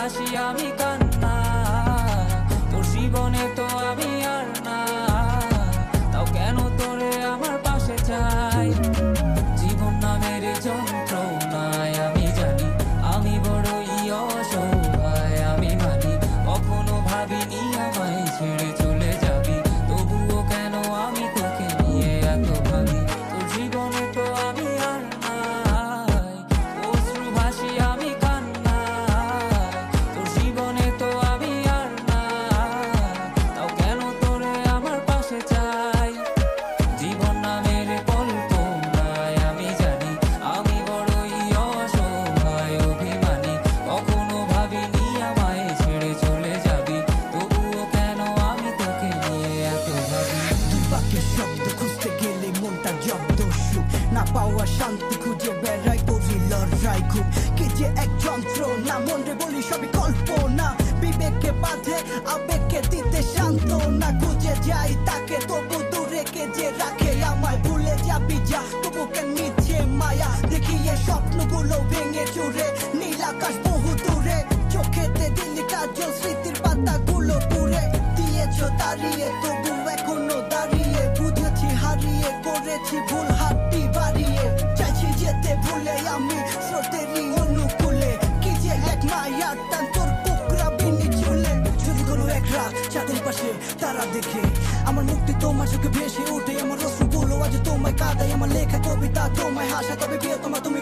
ভাসি আমি কান্না, তোর জীবনে তো আমি আর না, তাও কেন তোরে আমার পাশে চাই। জীবন নামের যন্ত্রণায় আমি জানি আমি বড়ই অসহায়, আমি মানি কখনো ভাবিনি আমায় ছেড়ে চলে যাবি, তবুও কেন আমি তোকে নিয়ে এত ভাবি। তোর জীবনে তো আমি আর নাই, অশ্রু ভাসি আমি কান্না, তোর জীবনে তো আমি আর নাই, তাও কেন তোরে আমার পাশে চাই। জীবন নামের কল্পনায় আমি জানি আমি বড়ই অসহায়, অভিমানী কখনো ভাবিনি আমায় ছেড়ে চলে যাবি, তবুও কেন আমি তোকে নিয়ে এত ভাবি। দুই বাক্যের শব্দ খুঁজতে গেলে মনটা জব্দ, সুখ না পাওয়া শান্তি খুঁজে বেড়াই, করি লড়াই খুব কি যে এক যন্ত্রণা, মনে বলি সবই কল্পনা, বিবেককে বাঁধে আবেগকে দিতে সান্ত্বনা, খুঁজে যাই তাকে তবু দূরে কে যে রাখে আমায়, ভুলে যাবি যা তবু কেন নিচ্ছে মায়া, দেখিয়ে স্বপ্নগুলো ভেঙে চুরে, নীল আকাশ বহু দূরে, চোখেতে দিলি কাজল স্মৃতির পাতাগুলো পুড়ে দিয়েছ দাঁড়িয়ে, তবু এখনো দাঁড়িয়ে, বুঝেছি হারিয়ে করেছি ভুল, হাতটি বাড়িয়ে চাইছি যেতে ভুলে আমি স্রোতেরই অনুকূলে, কি যে এক মায়ার টান তোর বুকরা বিনি চুলে। যদি কোনো এক রাত চাঁদের পাশে তারা দেখে আমার মুক্তি তোমার চোখে ভেসে ওঠে, আমার অশ্রুগুলো আজ তোমায় কাঁদাই, আমার লেখা কবিতা তোমায় হাসা, তবে বিয়ে তোমার তুমি